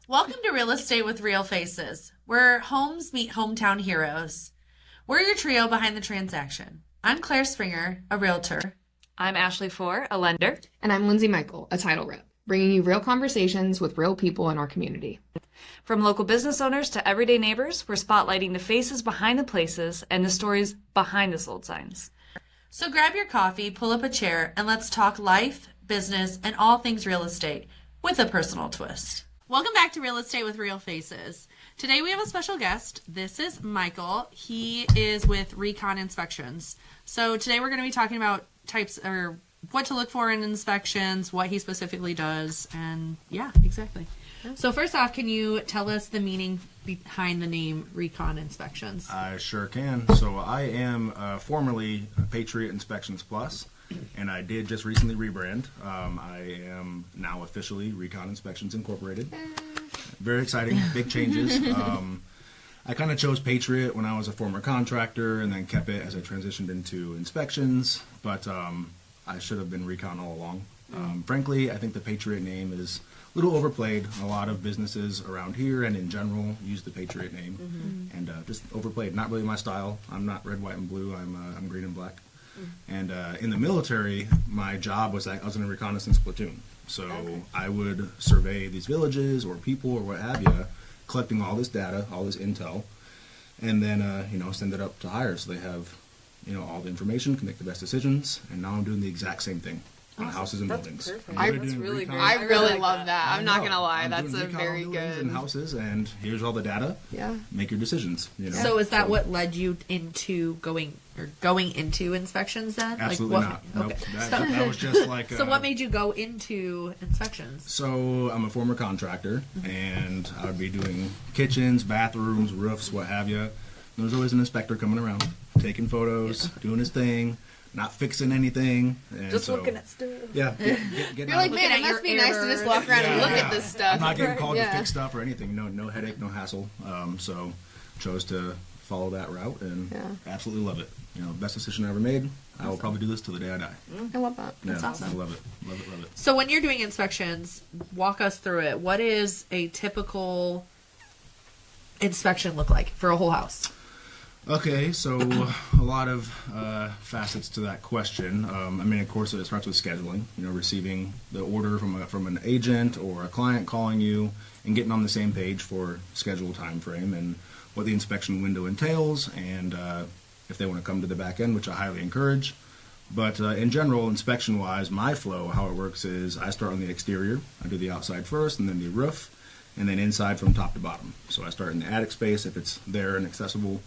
Welcome to Real Estate with Real Faces, where homes meet hometown heroes. We're your trio behind the transaction. I'm Claire Springer, a realtor. I'm Ashley Four, a lender. And I'm Lindsay Michael, a title rep, bringing you real conversations with real people in our community. From local business owners to everyday neighbors, we're spotlighting the faces behind the places and the stories behind the sold signs. So grab your coffee, pull up a chair, and let's talk life, business, and all things real estate with a personal twist. Welcome back to Real Estate with Real Faces. Today we have a special guest. This is Michael. He is with Recon Inspections. So today we're going to be talking about types or what to look for in inspections, what he specifically does, and yeah, exactly. So first off, can you tell us the meaning behind the name Recon Inspections? I sure can. So I am formerly Patriot Inspections Plus, and I did just recently rebrand. I am now officially Recon Inspections Incorporated. Very exciting, big changes. I kind of chose Patriot when I was a former contractor and then kept it as I transitioned into inspections, but I should have been Recon all along. Frankly, I think the Patriot name is a little overplayed. A lot of businesses around here and in general use the Patriot name, and just overplayed. Not really my style. I'm not red, white, and blue. I'm green and black. And in the military, my job was I was in a reconnaissance platoon. So I would survey these villages or people or what have you, collecting all this data, all this intel, and then send it up to hire so they have all the information, can make the best decisions. And now I'm doing the exact same thing on houses and buildings. Perfect. I really love that. I'm not gonna lie, that's a very good. And houses, and here's all the data. Yeah. Make your decisions. So is that what led you into going into inspections then? Absolutely not. Nope. That was just like. So what made you go into inspections? So I'm a former contractor, and I would be doing kitchens, bathrooms, roofs, what have you. There's always an inspector coming around, taking photos, doing his thing, not fixing anything. And Just looking at stuff. Yeah. Getting You're like, man, it must be nice to just walk around and look at this stuff. I'm not getting called to fix stuff or anything. No headache, no hassle. So chose to follow that route and absolutely love it. Best decision I ever made. I will probably do this till the day I die. I love that. That's awesome. I love it. Love it. So when you're doing inspections, walk us through it. What is a typical inspection look like for a whole house? Okay, so a lot of facets to that question. Of course, it starts with scheduling. Receiving the order from an agent or a client calling you and getting on the same page for schedule time frame and what the inspection window entails, and if they want to come to the back end, which I highly encourage. But in general, inspection-wise, my flow, how it works is I start on the exterior. I do the outside first, and then the roof, and then inside from top to bottom. So I start in the attic space if it's there and accessible,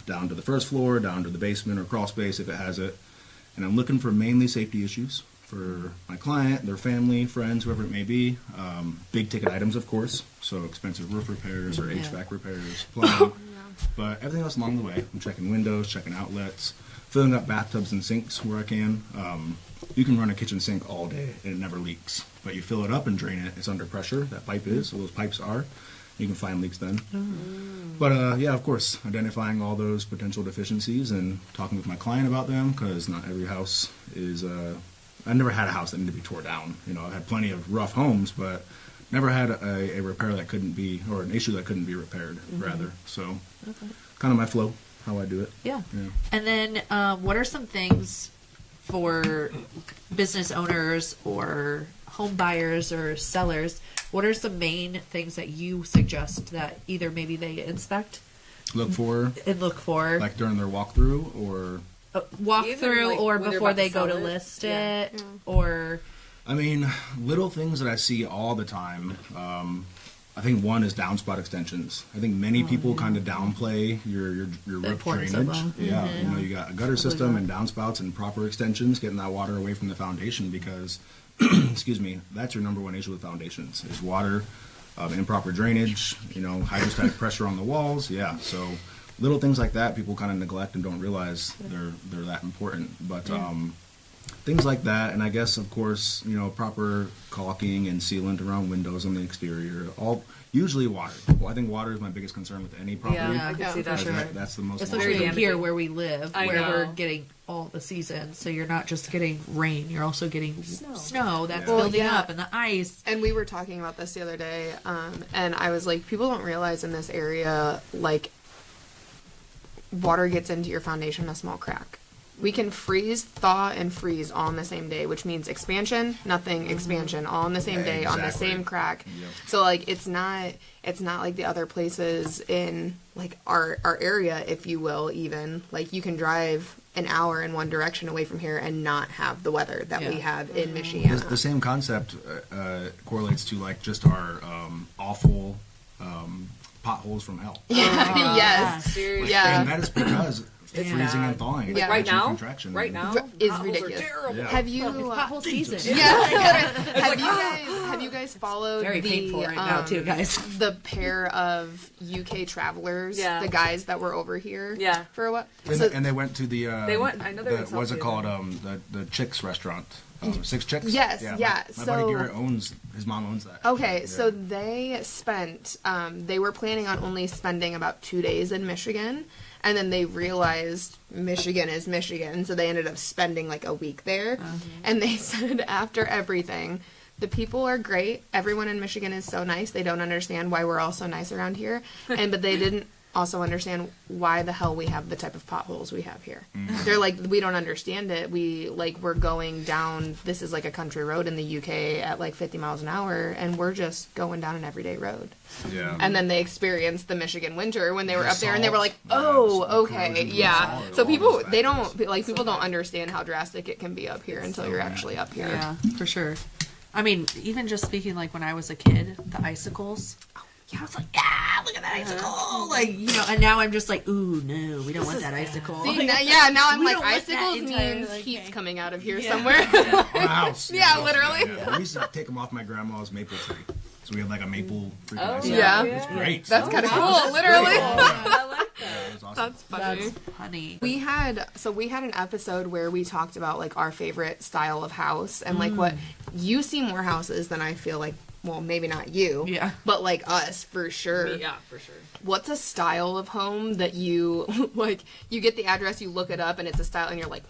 down to the first floor, down to the basement or crawl space if it has it. And I'm looking for mainly safety issues for my client, their family, friends, whoever it may be. Big ticket items, of course, so expensive roof repairs or HVAC repairs, plumbing. But everything else along the way. I'm checking windows, checking outlets, filling up bathtubs and sinks where I can. You can run a kitchen sink all day and it never leaks. But you fill it up and drain it, it's under pressure. That pipe is, so those pipes are. You can find leaks then. But of course, identifying all those potential deficiencies and talking with my client about them, because not every house is. I never had a house that needed to be tore down. I had plenty of rough homes, but never had a repair that couldn't be, or an issue that couldn't be repaired, rather. So, kind of my flow, how I do it. Yeah. And then, what are some things for business owners or home buyers or sellers? What are some main things that you suggest that either maybe they inspect, look for, like during their walkthrough, or walkthrough, or before they go to list it, or little things that I see all the time. I think one is downspout extensions. I think many people kind of downplay your roof drainage. You got a gutter system and downspouts and proper extensions, getting that water away from the foundation, because excuse me, that's your number one issue with foundations is water, improper drainage, hydrostatic pressure on the walls. So little things like that people kind of neglect and don't realize they're that important. But things like that. And I guess, of course, proper caulking and sealant around windows on the exterior. All usually water. Well, I think water is my biggest concern with any property. Yeah, I can see that. Because that's the most Especially long-term. here where we live, I where know. we're getting all the seasons. So you're not just getting rain, you're also getting snow that's Yeah. Well, building yeah. up and the ice. And we were talking about this the other day, and I was like, people don't realize in this area, like, water gets into your foundation a small crack. We can freeze, thaw, and freeze all in the same day, which means expansion, nothing, expansion, all in the same day on the exactly. same crack. Yep. So like it's not like the other places in like our area, if you will, even like you can drive an hour in one direction away from here and not have the weather that we have in Michigan. The same concept correlates to like just our awful potholes from hell. Yes. Seriously. Yeah. And that is because freezing bad. and thawing. Yeah. Right now? Contraction. Right now? Is potholes are ridiculous. terrible. Yeah. Have you Pothole season. have you guys followed Very the painful right now too, guys. the pair of UK travelers, Yeah. the guys that were over here Yeah. for what? And they went to the. They went- I know they went What's it south called? the The Chicks restaurant. Six Chicks. Yes, yeah, My so- buddy Garrett owns. His mom owns that. Okay, so Yeah. they spent, they were planning on only spending about 2 days in Michigan, and then they realized Michigan is Michigan, so they ended up spending like a week there. And they said after everything, the people are great. Everyone in Michigan is so nice. They don't understand why we're all so nice around here, but they didn't also understand why the hell we have the type of potholes we have here. They're like, we don't understand it. We're going down, this is like a country road in the UK at like 50 miles an hour, and we're just going down an everyday road. Yeah. And then they experienced the Michigan winter when they were The up there, and they were salt. like, oh, Yeah, okay, corrosion, yeah. salt, So all people, those they factors. don't, like, people don't understand how drastic it can be up here until you're actually up here. Yeah, for sure. I mean, even just speaking like when I was a kid, the icicles. Yeah, I was like, yeah, look at that icicle. Like, and now I'm just like, ooh, no, we don't want that icicle. See, Like, now I'm we like, don't want that icicles entire, means like, heat's hang. coming out of here Yeah. somewhere. On a house. Yeah, literally. Yeah. We used to take them off my grandma's maple tree. So we had like a maple freaking Oh, icicle. yeah. It was great. That's kind of cool, literally. I like that. It was awesome. That's funny. That's funny. We had an episode where we talked about like our favorite style of house and like what you see more houses than I feel like, well, maybe not you, Yeah. but like us for sure. Yeah, for sure. What's a style of home that you like? You get the address, you look it up, and it's a style, and you're like,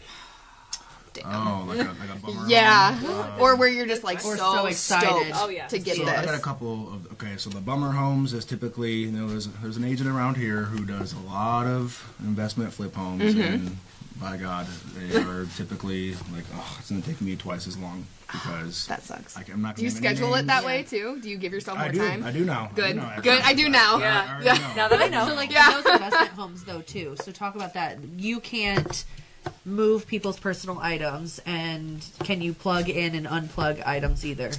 damn. Oh, like a bummer. Yeah, home? or where you're just like Or so so excited. stoked Oh, yeah. to get So I got a this. couple of so the bummer homes is typically there's an agent around here who does a lot of investment flip homes Mm-hmm. and by God they are typically like it's gonna take me twice as long because That sucks. I'm not. Do you gonna name any schedule it names. that way too? Do you give yourself more I do. time? I do now. Good. I do Good. I do now. Yeah. I already Yeah. know. Now that I know. So like Yeah. those investment homes though too. So talk about that. You can't move people's personal items, and can you plug in and unplug items either?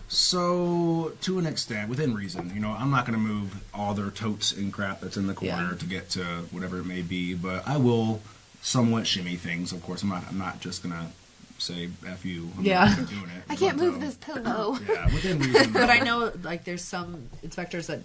So, to an extent, within reason, I'm not going to move all their totes and crap that's in the corner Yeah. to get to whatever it may be, but I will somewhat shimmy things. Of course, I'm not just going to say F you. I'm Yeah. not doing it. I can't But, move this pillow. Yeah, within reason. But I know like there's some inspectors that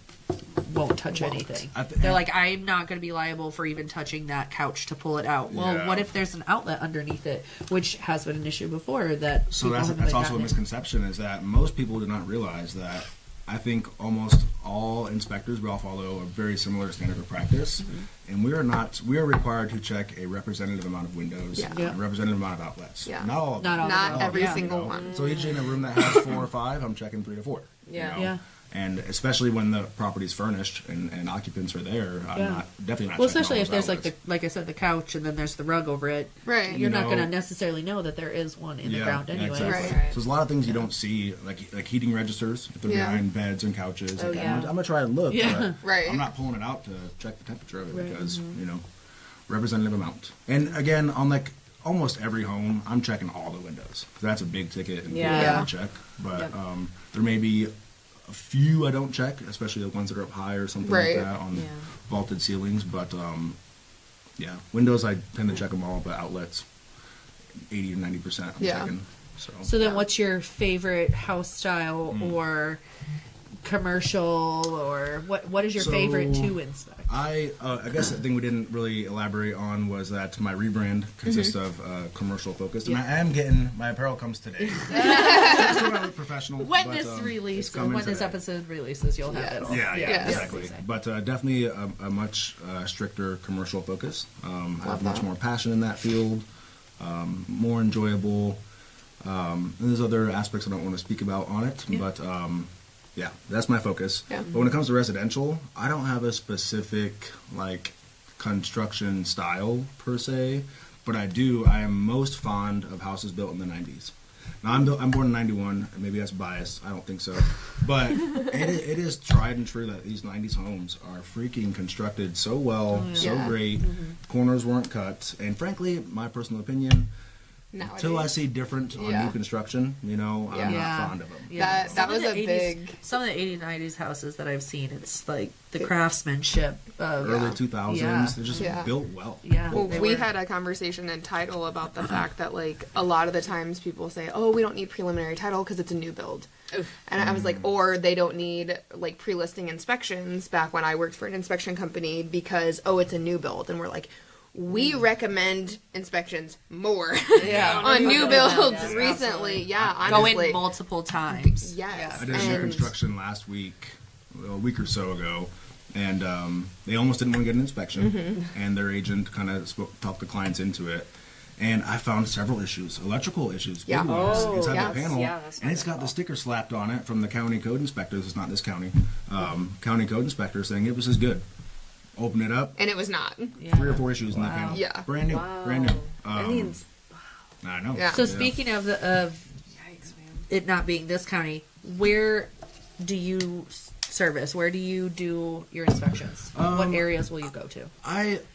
won't touch anything. I th- They're like, I'm not going to be liable for even touching that couch to pull it out. Well, Yeah. what if there's an outlet underneath it, which has been an issue before that So people that's haven't also a gotten in. misconception is that most people do not realize that I think almost all inspectors, we all follow a very similar standard of practice, and we are required to check a representative amount of windows, Yeah. Yeah. a representative amount of outlets. Yeah. Not all of Not them. all of Not them. every Yeah. single one. So usually in a room that has 4 or 5, I'm checking 3 to 4. Yeah. Yeah. And especially when the property's furnished and occupants are there, I'm Yeah. definitely not. Well, checking especially all if those there's outlets. like I said, the couch, and then there's the rug over it. Right. You're not know- going to necessarily know that there is one in the ground anyway. Exactly. Right. So there's a lot of things you don't see, like heating registers if they're Yeah. behind beds and couches. Like, yeah. I'm gonna try and look, Yeah. but Right. I'm not pulling it out to check the temperature of it Right. because representative amount. And again, on like almost every home, I'm checking all the windows. That's a big ticket and Yeah. Yeah. check. But Yep. there may be a few I don't check, especially the ones that are up high or something Right. like that on Yeah. vaulted ceilings. But yeah, windows I tend to check them all, but outlets 80 or 90% I'm Yeah. checking. So So then, Yeah. what's your favorite house style or commercial, or what is your favorite to inspect? I guess the thing we didn't really elaborate on was that my rebrand consists of commercial focused, and I am getting my apparel comes today. Just to look professional. When but, this it's releases, coming when this today. episode releases, you'll have it all. Yeah, exactly. But definitely a much stricter commercial focus. I have much more passion in that field, more enjoyable. And there's other aspects I don't want to speak about on it, but yeah, that's my focus. Yeah. But when it comes to residential, I don't have a specific like construction style per se, but I am most fond of houses built in the 90s. Now I'm born in 91, and maybe that's biased. I don't think so, but it is tried and true that these 90s homes are freaking constructed so well, so great. Corners weren't cut, and frankly, my personal opinion, until I see different on new construction, I'm not fond of them. Yeah. That was a 80s, big... Some of the 80s, 90s houses that I've seen, it's like the craftsmanship of Early 2000s, they're just built well. Yeah. Well, They we were- had a conversation in title about the fact that, like, a lot of the times people say, oh, we don't need preliminary title because it's a new build. And I was like, or they don't need, like, pre-listing inspections back when I worked for an inspection company because, oh, it's a new build. And we're like, we recommend inspections more on new builds recently. Yeah, Go honestly. in multiple times. Yes. I did new construction last week, a week or so ago, and they almost didn't want to get an inspection, and their agent kind of talked the clients into it. And I found several issues, electrical issues, big ones inside the panel, and it's got the sticker slapped on it from the county code inspectors. It's not this county, county code inspector saying it was as good. Open it up, And it was not. 3 or 4 issues in the panel. Yeah. brand new. That means I know. Yeah. So speaking of it not being this county, where do you service? Where do you do your inspections? What areas will you go to?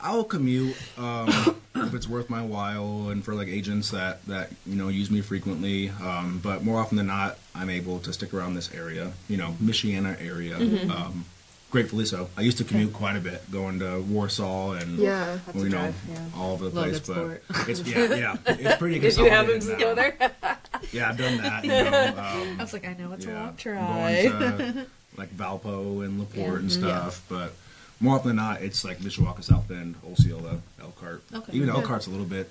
I'll commute if it's worth my while, and for like agents that use me frequently. But more often than not, I'm able to stick around this area, Michiana area. Gratefully so. I used to commute quite a bit, going to Warsaw and all over the place. Logansport. But it's it's pretty. did you have him consolidated go now. there? Yeah, I've done that. I was like, I know it's a long drive. Going to like Valpo and LaPorte and stuff, but more often than not, it's like Mishawaka, South Bend, Osceola, Elkhart. Okay. Even Elkhart's a little bit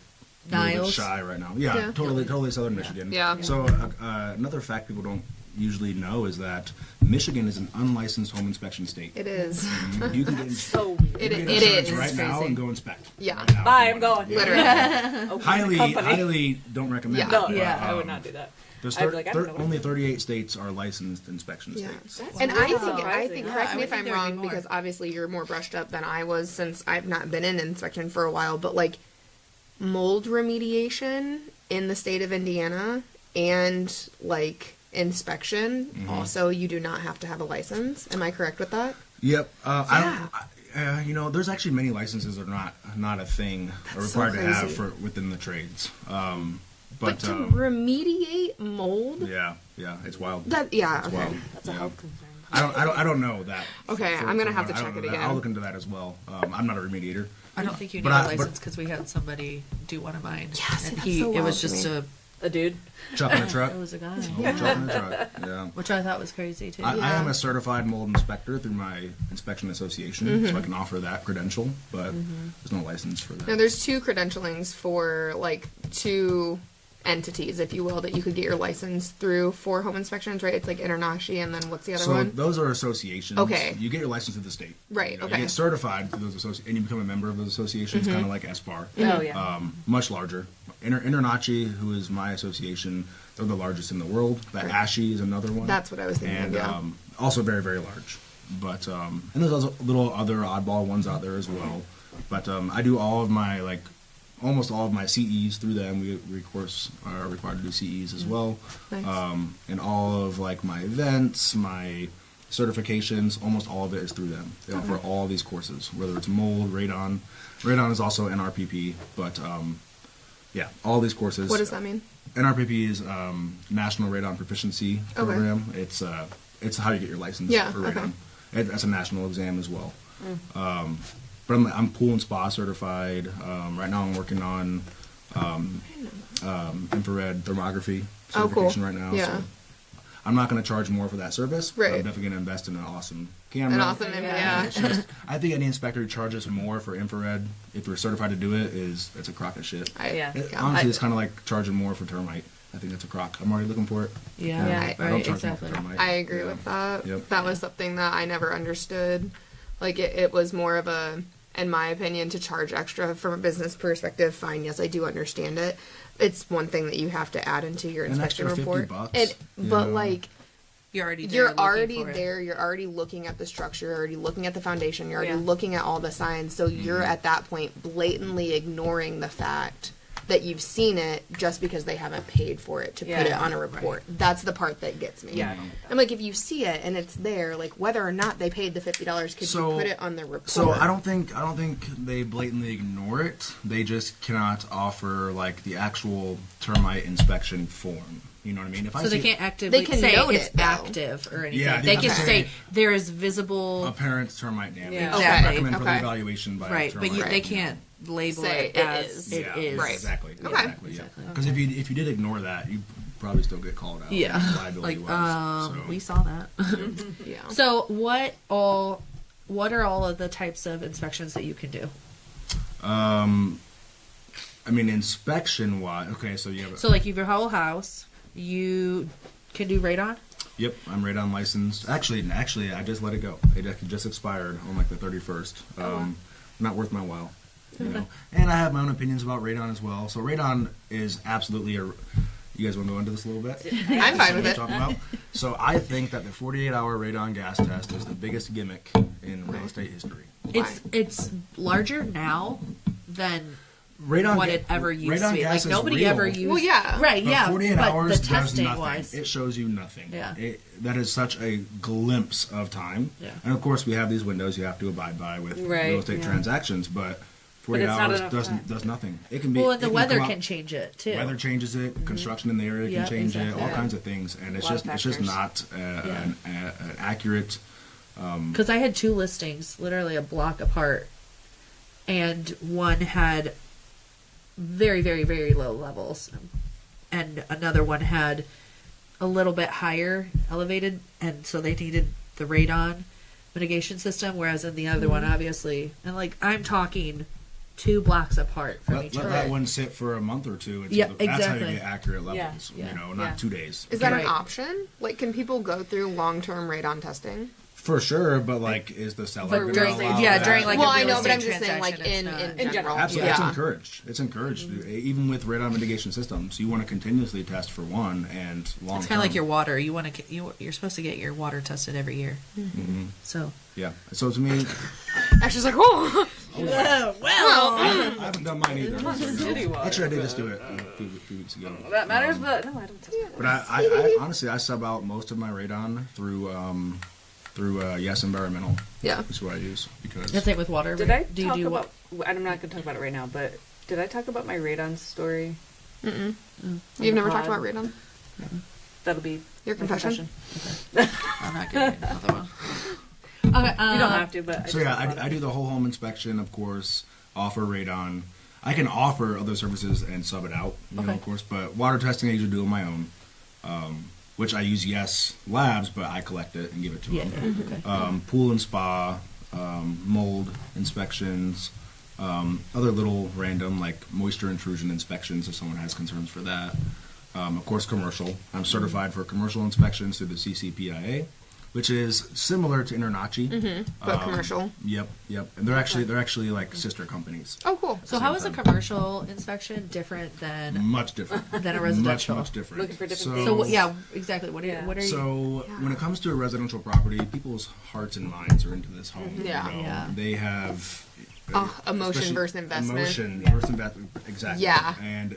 shy right now. Yeah, totally southern Michigan. Yeah. So another fact people don't usually know is that Michigan is an unlicensed home inspection state. It is. You can get It insurance is. right now crazy. and go inspect. Yeah. Right now. Bye, I'm going. Literally. Highly don't recommend. Yeah. it, No, but, yeah, I would not do that. There's I'd be like, I don't know what only to do. 38 states are licensed inspection Yeah. states. And I think, Surprising. correct I me would if think I'm there would be wrong, more. because obviously you're more brushed up than I was since I've not been in inspection for a while, but like mold remediation in the state of Indiana and like inspection, also you do not have to have a license. Am I correct with that? Yep. There's actually many licenses that are not a thing or That's so required to have crazy. for within the trades. But to remediate mold, yeah, it's wild. that It's okay. wild. That's a Yeah. health concern. I don't know that. Okay, I'm gonna have to I don't check know it that. again. I'll look into that as well. I'm not a remediator. I don't think you need But a I- but- license because we had somebody do one of mine. Yes, and that's so it wild was to just me. A dude. Truck in a truck. it was a guy, Truck in a truck. Yeah. which I thought was crazy too. I Yeah. am a certified mold inspector through my inspection association, so I can offer that credential, but there's no license for that. Now, there's 2 credentialings for like 2 entities, if you will, that you could get your license through for home inspections, right? It's like Internashi, and then what's the other So one? those are associations. Okay. You get your license through the state. Right, You okay. get certified through those associations, and you become a member of those associations, kind of like SBAR. Oh, yeah. Much larger. Internachi, who is my association, they're the largest in the world. But ASHI is another one. That's what I was thinking of, And yeah. also very, very large. But and there's also little other oddball ones out there as well. But I do almost all of my CEs through them. We of course are required to do CEs as well. Nice. And all of like my events, my certifications, almost all of it is through them. They offer all these courses, whether it's mold, radon. Radon is also NRPP, but yeah, all these courses. What does that mean? NRPP is National Radon Proficiency Program. It's how you get your license Yeah, for radon. okay. That's a national exam as well. But I'm pool and spa certified. Right now I'm working on infrared thermography Oh, cool. certification right now. Yeah. So I'm not going to charge more for that service. But Right. I'm definitely going to invest in an awesome camera. An awesome yeah. It's just, I think any inspector who charges more for infrared, if you're certified to do it, it's a crock of shit. Honestly, it's kind of like charging more for termite. I think that's a crock. I'm already looking for it. Yeah, I don't right, charge exactly. more for termite. I agree with that. Yep. That was something that I never understood. Like, it was more of a, in my opinion, to charge extra from a business perspective. Fine, yes, I do understand it. It's one thing that you have to add into your An inspection extra report. $50, But know. like, You're already there. you're looking already for it. there. You're already looking at the structure. You're already looking at the foundation. You're already Yeah. looking at all the signs. So you're at that point blatantly ignoring the fact that you've seen it just because they haven't paid for it to put it on a report. That's the part that gets me. Yeah. I'm like, if you see it and it's there, like whether or not they paid the $50, could you put it on the report? So I don't think they blatantly ignore it. They just cannot offer like the actual termite inspection form. You know what I mean? If So I they see can't actively They can say note it's it, though. active or anything. Yeah, they they can can say say there is visible. apparent termite damage. Yeah. Okay. Exactly. Recommend for the Okay. evaluation by Right, but termite. they can't label Say it it as is. it Yeah, is. Right. Exactly. Okay. Exactly. Yeah. Because if you did ignore that, you probably still get called out. Yeah. Liability Like, wise. So. we saw that. yeah. So what are all of the types of inspections that you can do? I mean, inspection wise. Okay, so you have. So like, if your whole house, you can do radon. Yep, I'm radon licensed. Actually, I just let it go. It just expired on like the 31st. Not worth my while, you know. And I have my own opinions about radon as well. So radon is absolutely You guys want to go into this a little bit? I'm fine with it. Talking about? So I think that the 48-hour radon gas test is the biggest gimmick in real estate history. It's larger now than Radon what ga- it ever used radon to be. gas Like is nobody real, ever used. Well, yeah. Right. But Yeah. 48 but hours the does testing nothing. wise. It shows you nothing. Yeah. That is such a glimpse of time. Yeah. And of course, we have these windows you have to abide by with Right, real estate yeah. transactions, but 48 it's not hours enough time. does nothing. It can be. Well, and the it weather come can out- change it too. Weather changes it. Construction in the area Yeah, can change exactly. it. All Yeah. kinds of things, and it's lot of just factors. not an accurate. Because I had two listings, literally a block apart, and one had very, very, very low levels, and another one had a little bit higher elevated, and so they needed the radon mitigation system, whereas in the other one, obviously, and like I'm talking 2 blocks apart from Let each that other. one sit for a month or two. Yeah, That's how exactly. you get accurate levels. Yeah. You know, not Yeah. 2 days. Is that Right. an option? Like, can people go through long-term radon testing? For sure, but like, is the seller But gonna during, allow yeah, that? during like Well, a I real know, but I'm estate just saying, like, transaction, it's in not. general. Absolutely, Yeah. it's encouraged. It's encouraged, even with radon mitigation systems. You want to continuously test for one and long. It's kind of like your water. You want to you're supposed to get your water tested every year. Mm-hmm. So Yeah. So to me, Ashley's like, oh, I haven't done mine either. So, actually, I did just do it a few weeks ago. That matters, but no, I don't. But I honestly, I sub out most of my radon through Yes Environmental. yeah. That's what I use because the same with water. Did I do you talk do about? I'm not going to talk about it right now, but did I talk about my radon story? You've never talked about radon? That'll be Your my confession? I'm not getting another one. Okay, You don't have to, but So yeah, I do the whole home inspection, of course. Offer radon. I can offer other services and sub it out, you know, Okay. of course. But water testing, I usually do on my own, which I use Yes Labs, but I collect it and give it to Yeah. them. Okay. Pool and spa, mold inspections, other little random like moisture intrusion inspections if someone has concerns for that. Of course, commercial. I'm certified for commercial inspections through the CCPIA, which is similar to InterNACHI. But commercial. Yep. And they're actually like sister companies. Oh, cool. So how is a commercial inspection different than Much different. a residential? Much different. Looking for different So what, yeah, exactly. What are Yeah. what are you? So when it comes to a residential property, people's hearts and minds are into this home. Yeah. You know? Yeah. They have Emotion especially versus investment. Emotion versus investment. Exactly. Yeah. And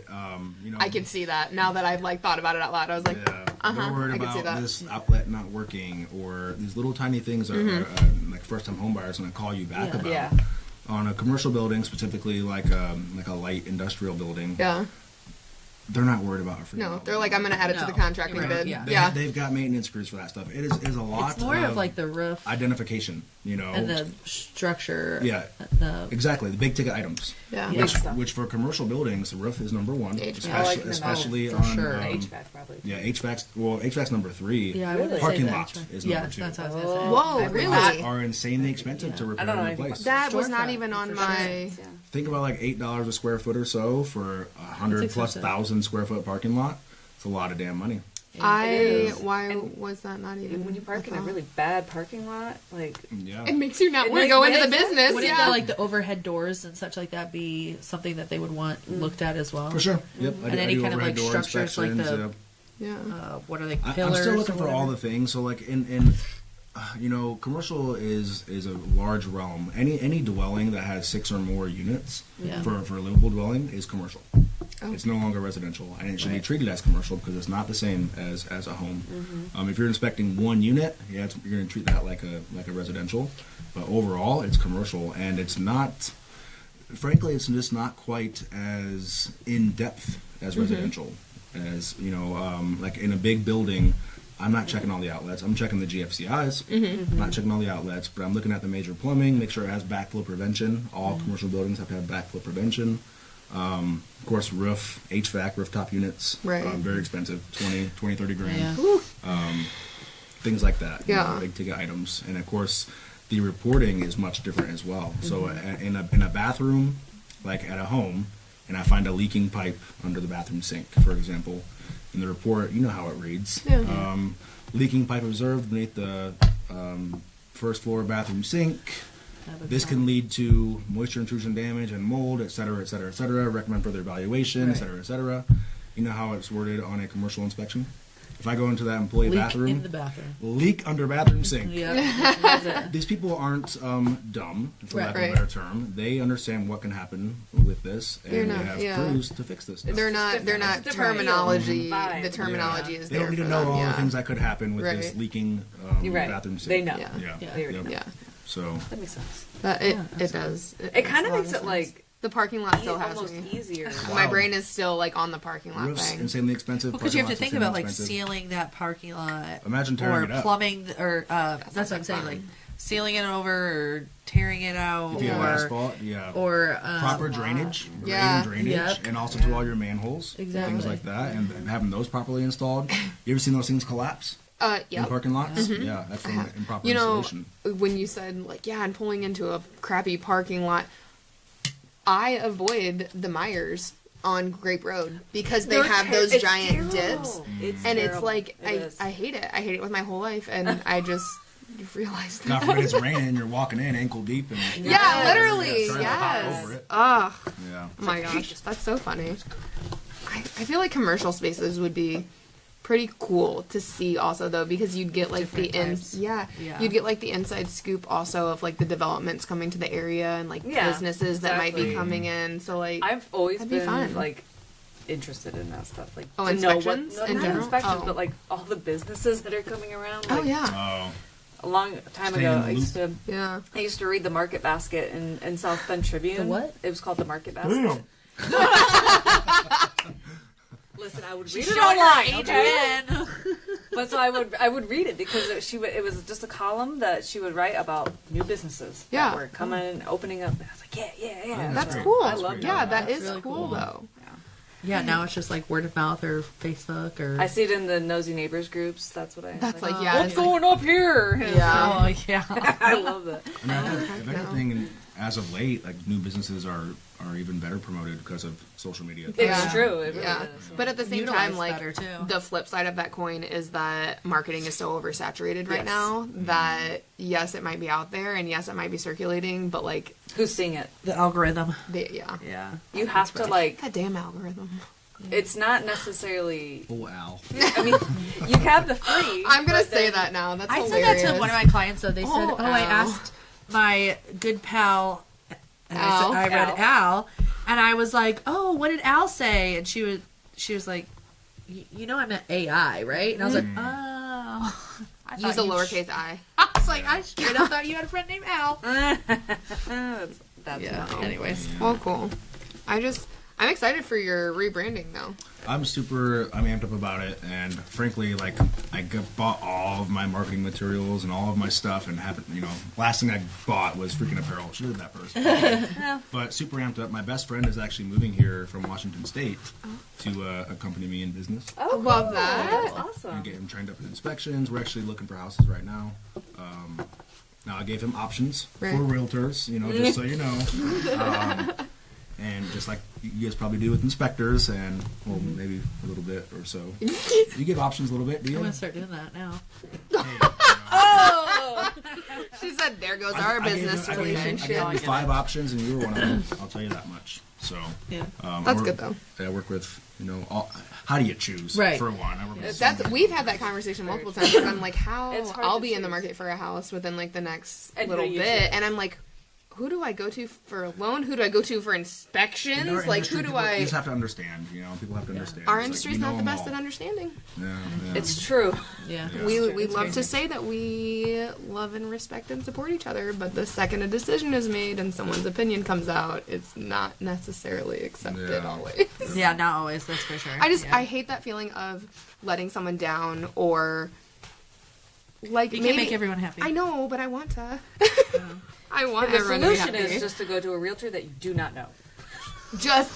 you know, I can see that now that I've like thought about it out loud. I was like, yeah, they're worried I can see about that. this outlet not working, or these little tiny things are like first-time home buyers going to call you back about. Yeah. On a commercial building, specifically like a light industrial building, yeah, they're not worried about it. No, they're like, I'm going to add it to the contracting right, bid. yeah. Yeah. They've got maintenance crews for that stuff. It is a lot. It's more of like the roof identification, and the structure. Yeah, exactly. The big ticket items. Yeah. Which for commercial buildings, the roof is number one, HVAC. especially for on sure. HVAC probably. yeah, HVAC's number 3. Yeah, I would say Parking that lot HVAC. is number Yes, 2. that's what I was gonna say. Whoa, Every really? lot. Are insanely expensive to repair and replace. That was not Storefront, even on for my... sure. Think about like $8 a square foot or so for 100 plus expensive. thousand square foot parking lot. It's a lot of damn money. Why was that not even... When you park in a really bad parking lot, like Yeah. It makes you not It want to makes- go into yeah, the business. Wouldn't Yeah. the, like the overhead doors and such like that be something that they would want looked at as well? For sure. Yep. I And do- I any do kind of, overhead like, door structures, like inspections, the- yep. Yeah. What are they? I'm Pillars? still looking or for all whatever? the things. So like in commercial is a large realm. Any dwelling that has 6 or more units Yeah. for a livable dwelling is commercial. Oh. It's no longer residential, and it should be treated as commercial because it's not the same as a home. If you're inspecting one unit, you're going to treat that like a residential, but overall it's commercial, and it's not. Frankly, it's just not quite as in depth as residential. As like in a big building, I'm not checking all the outlets. I'm checking the GFCIs. I'm not checking all the outlets, but I'm looking at the major plumbing, make sure it has backflow prevention. All commercial buildings have to have backflow prevention. Of course, HVAC, rooftop units, Right. very expensive, 20, 30 grand. Yeah. Things like that. Yeah. Big ticket items. And of course, the reporting is much different as well. So in a bathroom, like at a home, and I find a leaking pipe under the bathroom sink, for example, in the report, you know how it reads. Yeah. Leaking pipe observed beneath the first floor bathroom sink. This can lead to moisture intrusion damage and mold, et cetera, et cetera, et cetera. Recommend further evaluation, et cetera, et cetera. You know how it's worded on a commercial inspection? If I go into that employee Leak bathroom, in the bathroom. leak under bathroom sink. Yeah. That's it. These people aren't dumb, for lack of Right. a better term. They understand what can happen with this, They're and not- they have yeah. crews to fix this stuff. They're not It's different terminology. vibe. The terminology Yeah. is They there don't need to for know them, all yeah. the things that could happen with this Right. leaking You're right. bathroom sink. They know. Yeah. Yeah. Yeah. They already Yep. know. Yeah. So That makes sense. But it does. It kind of a lot makes it sense. like the parking lot still has almost me. easier. My Wow. brain is still like on the parking lot roofs thing. insanely expensive. Because you have to parking think lots about like insanely expensive. sealing that parking lot. Imagine tearing or it up. plumbing, or that's what I'm saying, fun. like sealing it over or tearing it out, If you have or asphalt, yeah. or Proper drainage, grade Yeah. and drainage, Yep. and also to all your manholes, Exactly. things like that, and having those properly installed. You ever seen those things collapse in Yep. parking lots? Yeah, that's from improper You know, installation. when you said like, yeah, I'm pulling into a crappy parking lot, I avoid the Myers on Grape Road because they have those giant dips, and it's like I hate it. I hate it with my whole life, and I just realized God that. forbid it's raining, you're walking in ankle deep, and Yeah, literally, trying to hop yes. over it. Ugh. Yeah. Oh my gosh, that's so funny. I feel like commercial spaces would be pretty cool to see also though, because you'd get like Different types. Yeah. you'd get like the inside scoop also of like the developments coming to the area and like Yeah, businesses that might be exactly. coming in. So like I've always That'd be been fun. like interested in that stuff. Like Oh, to know inspections what, in not general? inspections, Oh. but like all the businesses that are coming around. Like, oh yeah, Oh, A long time Stay ago, in the I used to yeah. read the Market Basket in South Bend Tribune. The what? It was called the Market Basket. Listen, I would read it Showed online, her okay? Adrian. But so I would read it because it was just a column that she would write about new businesses Yeah. that were coming, opening up. And I was like, yeah. That's great. cool. I love yeah, that. that That's is really cool cool. though. Yeah, now it's just like word of mouth or Facebook or. I see it in the nosy neighbors groups. That's what I. That's like, like yeah, what's it's like- going up here? Yeah. Oh yeah. I love that. I mean, if anything, as of late, like new businesses are even better promoted because of social media. It's Yeah. true. It really Yeah, is. but at the same Utilized time, like better, too. the flip side of that coin is that marketing is so oversaturated right Yes. now that yes, it might be out there and yes, it might be circulating, but like Who's seeing it? The algorithm. yeah, Yeah. You have to like. that damn algorithm. It's not necessarily. Oh, Al. I mean, you have the free. I'm gonna but say then- that now. That's I said hilarious. that to one of my clients. So they said, Oh, "Oh, I Al. asked my good pal." And Al? I read Al, and I was like, "Oh, what did Al say?" And she was like, "You know, I meant AI, right?" And I was like, "Oh." I Use thought a you lowercase I. I was like, I straight up thought you had a friend named Al. That's Yeah. funny. Anyways, Well, cool. I'm excited for your rebranding, though. I'm amped up about it, and frankly, like, bought all of my marketing materials and all of my stuff, and last thing I bought was freaking apparel. Should have did that first. But super amped up. My best friend is actually moving here from Washington State to accompany me in business. I love that. That's awesome. And get him trained up in inspections. We're actually looking for houses right now. Now I gave him options for realtors, just so you know. And just like you guys probably do with inspectors, and well, maybe a little bit or so. You give options a little bit, do you? I'm gonna start doing that now. She said, "There goes our business I relationship." gave you 5 options, and you were one of them. I'll tell you that much. So Yeah. That's good, though. I work with how do you choose Right. for one? I work with We've had that conversation multiple times. And I'm like, how It's hard I'll to be in the choose. market for a house within like the next And who little do you bit, choose? and I'm like, who do I go to for a loan? Who do I go to for inspections? In our Like, industry, who do people, I? You just have to understand. People have to understand. Our It's like, industry's you know not the them best all. at understanding. Yeah. It's true. Yeah. Yeah. We It's love crazy. to say that we love and respect and support each other, but the second a decision is made and someone's opinion comes out, it's not necessarily accepted Yeah. always. Yeah, not always. That's for sure. I hate that feeling of letting someone down, or like You maybe can't make everyone happy. I know, but I want to. I want The everyone to be solution happy. is just to go to a realtor that you do not know.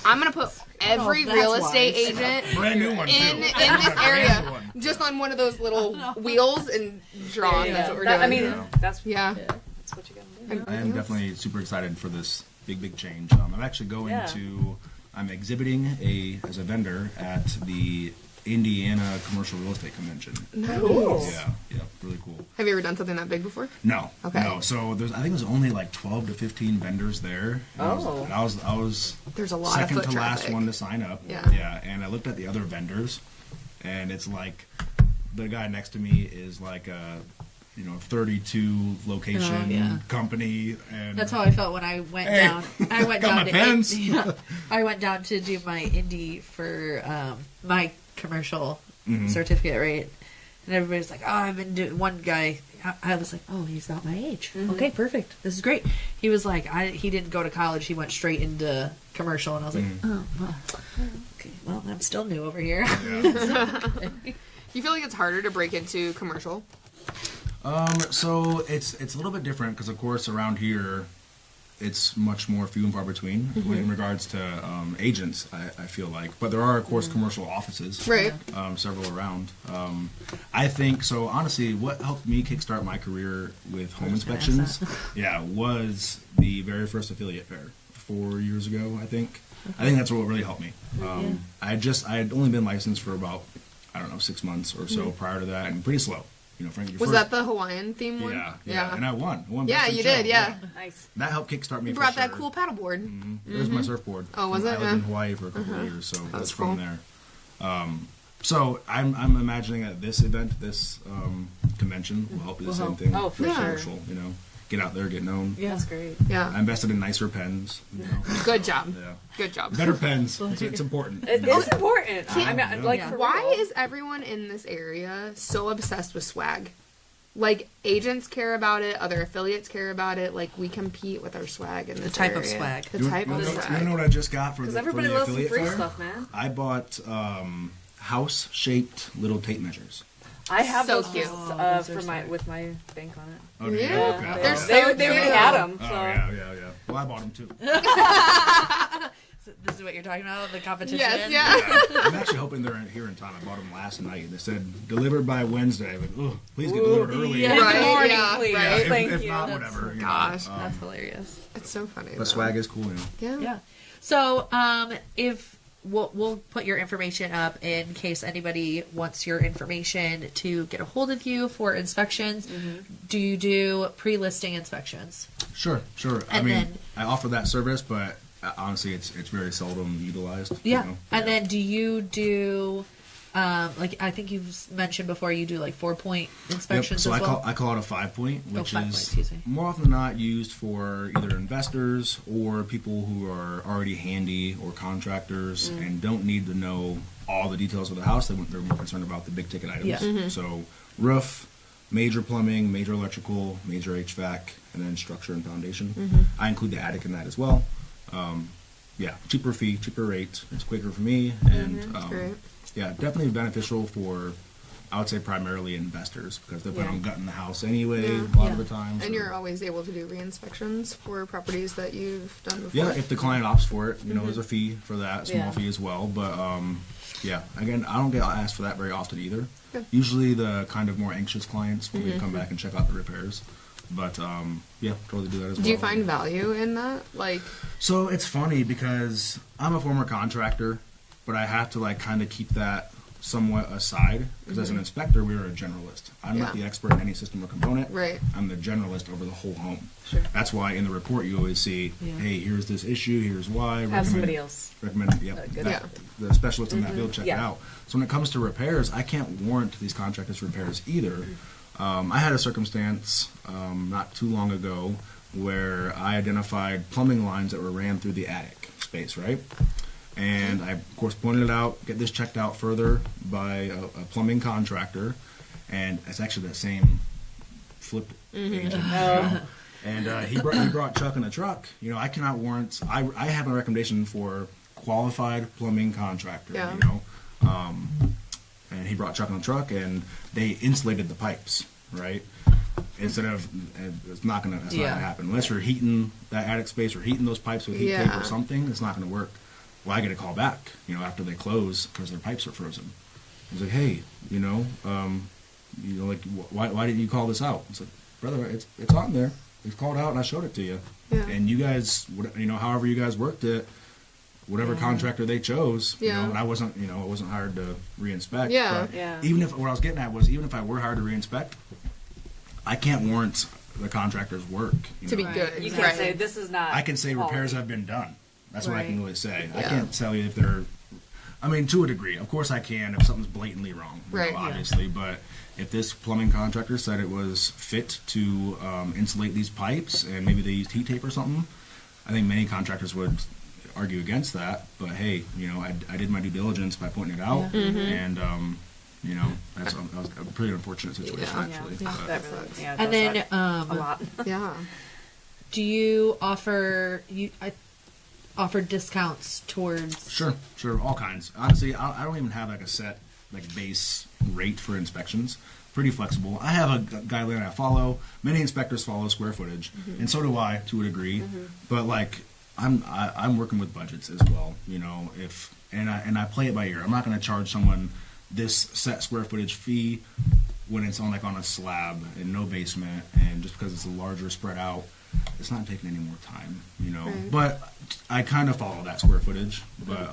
I'm gonna put every that's real estate wise. agent Brand new one in too. this Brand area new one. just on one of those little wheels and draw. Yeah, That's what we're that- doing. I mean, Yeah. that's yeah. that's what you gotta do. I am definitely super excited for this big change. I'm actually going Yeah. I'm exhibiting as a vendor at the Indiana Commercial Real Estate Convention. Cool. Yeah, really cool. Have you ever done something that big before? No, Okay. no. So I think there's only like 12 to 15 vendors there. And Oh. I was There's a lot second of foot to last traffic. one to sign up. Yeah. And I looked at the other vendors, and it's like the guy next to me is like a 32 location yeah. company, and That's how I felt when I went Hey, down. I went got down my to pens. I went down to do my Indy for my commercial Mm-hmm. certificate, right? And everybody's like, "Oh, I've been doing." One guy, I was like, "Oh, he's about my age. Okay, perfect. This is great." He was like, he didn't go to college. He went straight into commercial, and I was like, "Oh, well, okay. Well, I'm still new over here." You feel like it's harder to break into commercial? So it's a little bit different because, of course, around here, it's much more few and far between in regards to agents. I feel like, but there are, of course, commercial offices, Right. several around. I think so. Honestly, what helped me kickstart my career with home inspections, was the very first affiliate fair 4 years ago. I think that's what really helped me. I had only been licensed for about 6 months or so prior to that, and pretty slow. Frankly, Was that the Hawaiian theme one? Yeah, and I won. Yeah, Best in you Show. did. Yeah. Nice. That helped kickstart me. You for brought that sure. cool paddleboard. It was my surfboard. Oh, was it? I lived Yeah. in Hawaii for a couple of years, so that's cool. from there. So I'm imagining that this event, this convention, will help do the same thing. Oh, for Yeah. sure. Commercial, get out there, get known. Yeah. That's great. Yeah. I invested in nicer pens. Good job. Yeah. Good job. Better pens. It's important. It is important. I mean, like, Yeah. for Why real. is everyone in this area so obsessed with swag? Like, agents care about it, other affiliates care about it. Like, we compete with our swag in this type of area. swag. The You type of know swag. what I just got for Because the everybody for the loves some affiliate free fair? stuff, man. I bought house-shaped little tape measures. I have So those cute. for my with my bank on it. Oh, do you? Yeah. Okay. They're Oh, so They cute. already had them. Oh, So. yeah. Well, I bought them too. This is what you're talking about, the competition. Yes, yeah. I'm actually hoping they're here in time. I bought them last night. They said delivered by Wednesday. But please get delivered early. yeah. Right, In the morning, yeah, please. right. Thank if you. not, whatever. Gosh. That's hilarious. It's so funny. But though. swag is cool. Yeah. Yeah. So, if we'll put your information up in case anybody wants your information to get a hold of you for inspections. Do you do pre-listing inspections? Sure. I And mean, then- I offer that service, but honestly, it's very seldom utilized. Yeah. You know? And then do you do like I think you've mentioned before you do like 4-point inspections So as well? I call it a 5-point, which 5 point, is excuse me. more often than not used for either investors or people who are already handy or contractors and don't need to know all the details of the house. They're more concerned about the big ticket items. Yeah. So roof, major plumbing, major electrical, major HVAC, and then structure and foundation. I include the attic in that as well. cheaper fee, cheaper rate. It's quicker for me, and Great. yeah, definitely beneficial for, I would say, primarily investors, because they plan on gutting the house anyway a lot of the time. And you're always able to do re-inspections for properties that you've done before. Yeah, if the client opts for it, there's a fee for that, small fee as well. But yeah, again, I don't get asked for that very often either. Good. Usually the kind of more anxious clients will come back and check out the repairs. But yeah, totally do that as well. Do you find value in that? Like, So it's funny because I'm a former contractor, but I have to like kind of keep that somewhat aside, because as an inspector, we are a generalist. I'm not the expert in any system or component. Right. I'm the generalist over the whole home. Sure. That's why in the report you always see, hey, here's this issue, here's why. Have somebody else. Recommend, the specialist in that field check it Yeah. out. So when it comes to repairs, I can't warrant these contractors' repairs either. I had a circumstance not too long ago where I identified plumbing lines that were ran through the attic space, right? And I, of course, pointed it out, get this checked out further by a plumbing contractor, and it's actually that same flipped agent. And he brought Chuck in a truck. I cannot warrant. I have a recommendation for qualified plumbing contractor. Yeah. And he brought Chuck in a truck, and they insulated the pipes, right? Instead of, it's not gonna happen unless you're heating that attic space or heating those pipes with heat tape or something. It's not gonna work. Well, I get a call back, after they close because their pipes are frozen. He's like, hey, like, why didn't you call this out? It's like, brother, it's on there. It's called out, and I showed it to you. Yeah. And you guys, however you guys worked it, whatever contractor they chose, and I wasn't hired to re-inspect. Yeah. But Yeah. even if, what I was getting at was, even if I were hired to re-inspect, I can't warrant the contractor's work. to be good. You can't right. say this is not. I can say quality. repairs have been done. That's what I can Right. really say. I Yeah. can't tell you if they're. I mean, to a degree, of course, I can if something's blatantly wrong, Right. obviously. But if this plumbing contractor said it was fit to insulate these pipes, and maybe they used heat tape or something, I think many contractors would argue against that. But hey, I did my due diligence by pointing it out, and that was a pretty unfortunate situation actually. Yeah. But- That really, yeah, And does then, suck a lot. Yeah. do you offer offer discounts towards? Sure, all kinds. Honestly, I don't even have like a set base rate for inspections. Pretty flexible. I have a guideline I follow. Many inspectors follow square footage, and so do I to a degree. But I'm working with budgets as well. And I play it by ear. I'm not going to charge someone this set square footage fee when it's on a slab and no basement, and just because it's a larger spread out, it's not taking any more time, Right. But I kind of follow that square footage. But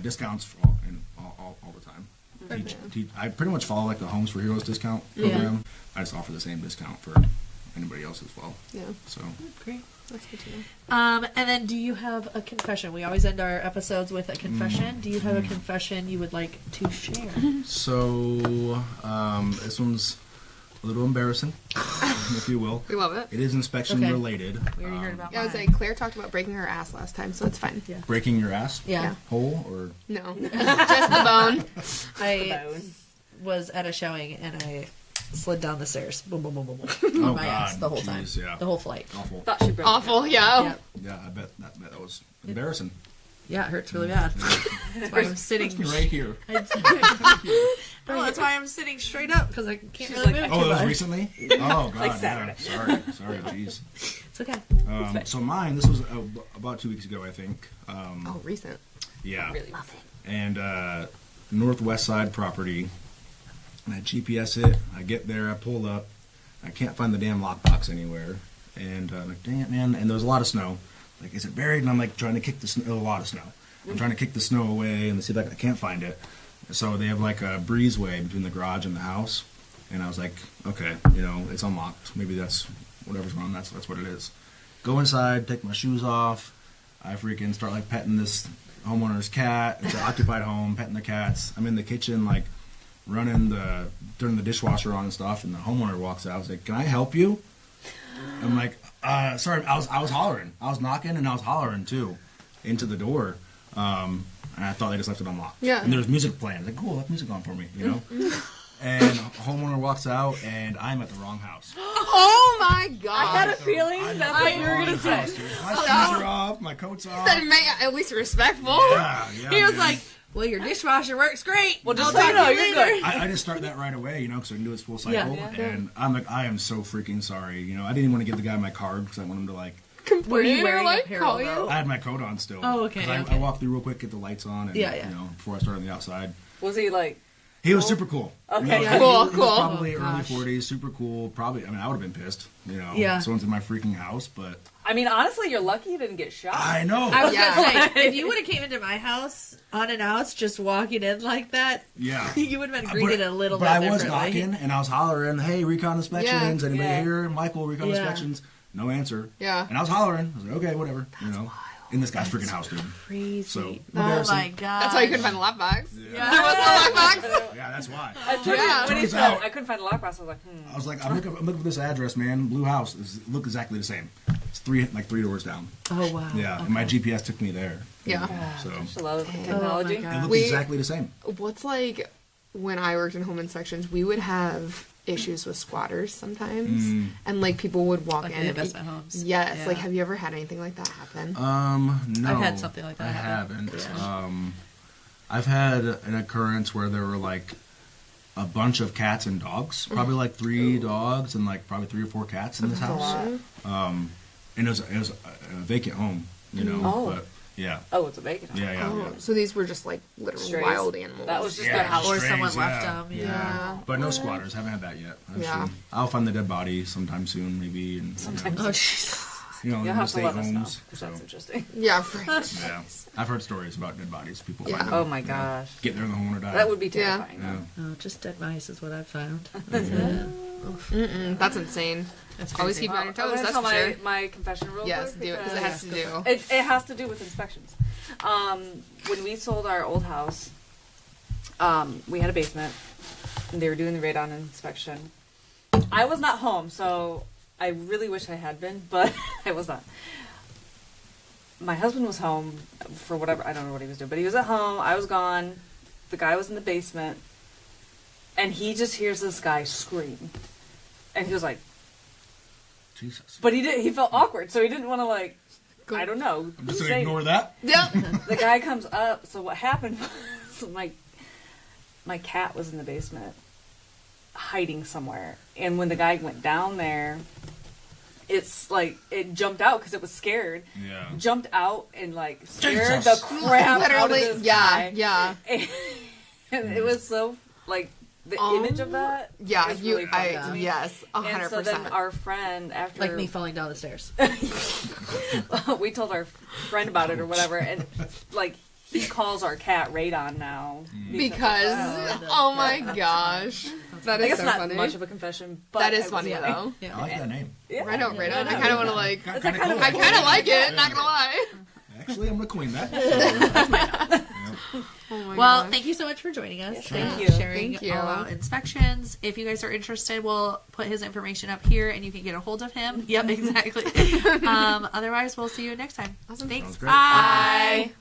discounts for all the time. I pretty much follow the Homes for Heroes discount program. I just offer the same discount for anybody else as well. Yeah. So Great. That's good to know. And then do you have a confession? We always end our episodes with a confession. Do you have a confession you would like to share? So this one's a little embarrassing, if you will. We love it. It is inspection Okay. related. We already heard about Yeah, I was mine. like, Claire talked about breaking her ass last time, so it's fine. Yeah. Breaking your ass Yeah. hole or No. Just the bone. I was at a showing and I slid down the stairs. Boom, boom, boom, boom, boom. Oh, on my ass God. the whole time. Jeez, yeah. The whole flight. awful. Thought she broke. Awful, yeah. Yeah. Yeah, I bet that was embarrassing. Yeah, it hurts really bad. That's why I'm sitting Right here. No, that's why I'm sitting straight up because I can't really like, move Oh, too that was much. recently? Oh, God. yeah. Saturday. Sorry, jeez. It's okay. So mine, this was about 2 weeks ago, I think. Oh, recent. Yeah. Really love it. And northwest side property. And I GPS it. I get there. I pull up. I can't find the damn lockbox anywhere. And I'm like, dang it, man. And there's a lot of snow. Like, is it buried? And I'm like trying to kick the snow. A lot of snow. I'm trying to kick the snow away and see if I can't find it. So they have a breezeway between the garage and the house. And I was like, okay, it's unlocked. Maybe that's whatever's wrong. That's what it is. Go inside, take my shoes off. I freaking start petting this homeowner's cat. It's an occupied home, petting the cats. I'm in the kitchen turning the dishwasher on and stuff, and the homeowner walks out. I was like, "Can I help you?" I'm like, "Sorry." I was hollering. I was knocking and I was hollering too into the door. And I thought they just left it unlocked. Yeah. And there was music playing. I was like, cool, left music on for me, and homeowner walks out, and I'm at the wrong house. Oh my god! I had a feeling that's what you were going to say. My shoes are off, my coat's off. Said, at least respectful. Yeah, He was man. like, well, your dishwasher works great. Well, just I'll so you talk know, to you're later." good. I just start that right away, because I can do its full cycle. Yeah. And I'm like, I am so freaking sorry. I didn't even want to give the guy my card because I want him to Were you wearing like, apparel, call you? though? I had my coat on still. Oh, okay, 'Cause I okay. walked through real quick, get the lights on, and Yeah. before I started on the outside. Was he like, He was super cool. Okay. He Cool, was cool. probably Oh, early gosh. 40s, super cool. Probably, I would have been pissed. Yeah. Someone's in my freaking house, but I mean, honestly, you're lucky you didn't get shot. I know. I was Yeah. gonna say, if you would have came into my house unannounced, just walking in like that, Yeah. you would have been greeted a little but bit I was differently. knocking, and I was hollering, "Hey, Recon Inspections, Yeah. anybody Yeah. here? Michael, Recon Yeah. Inspections." No answer. Yeah. And I was hollering. I was like, "Okay, whatever." In this guy's freaking house, dude. Crazy. So, Oh embarrassing. my god. That's why you couldn't find the lockbox. Yeah. There was no lockbox. Yeah, that's why. Yeah. When he Turns said, out- I couldn't find the lockbox, I was like, I was like, I'm looking for this address, man. Blue house. Look exactly the same. It's three doors down. Oh wow. Yeah, and my GPS took me there. Yeah. So I love technology. Oh my it God. looked We- exactly the same. What's like when I worked in home inspections, we would have issues with squatters sometimes, and like people would walk Like in. in investment homes. Yes. Yeah. Like, have you ever had anything like that happen? No, I've had something like that I happen. haven't. I've had an occurrence where there were like a bunch of cats and dogs, probably like 3 dogs and like probably 3 or 4 cats in this That's a house. lot. And it was a vacant home, Oh. But yeah, Oh, it's a bacon. yeah. Oh, so these were just like literal Strays. wild animals. That was just Yeah, their house. Or strays, someone left yeah. them. Yeah. But no squatters. Haven't had that yet. Yeah. Actually. I'll find the dead body sometime soon, maybe. And Sometimes. Oh jeez. You'll the have to estate let us know, homes. because So, that's interesting. Yeah. Right. yeah, I've heard stories about dead bodies. People Yeah. find them, Oh my gosh. get there and the homeowner died. That would be Yeah. terrifying. Yeah. Oh, just dead mice is what I've found. That's insane. That's Always crazy. keep you on your I'm toes. gonna That's tell for sure. my confession real Yes, quick. do it because it has to do. It has to do with inspections. When we sold our old house, we had a basement, and they were doing the radon inspection. I was not home, so I really wish I had been, but I was not. My husband was home for whatever, I don't know what he was doing, but he was at home, I was gone, the guy was in the basement, and he just hears this guy scream. And he was like, Jesus. but he felt awkward, so he didn't want to like, Go- I don't know. I'm just say- gonna ignore that. Yep. The guy comes up. So what happened was my cat was in the basement, hiding somewhere. And when the guy went down there, it's like it jumped out because it was scared. Yeah. Jumped out and like scared Jesus. the crap out of Literally. this Yeah. guy. Yeah. And it was so like the image of that. Yeah. is really funny to me. Yes. And 100%. so then our friend, after Like me falling down the stairs. we told our friend about it or whatever, and like he calls our cat Radon now because oh my gosh, that I is guess so not funny. much of a confession, but That is it was funny though. I like that name. Yeah. I know, right? I kind of want to like. It's like kind of I kind of like it. Not gonna lie. Actually, I'm gonna coin that. Oh my Well, gosh. thank you so much for joining us. thank and you. sharing Thank you. all about inspections. If you guys are interested, we'll put his information up here and you can get a hold of him. Yep, exactly. Otherwise, we'll see you next time. Awesome. Thanks. Sounds great. Bye. Bye.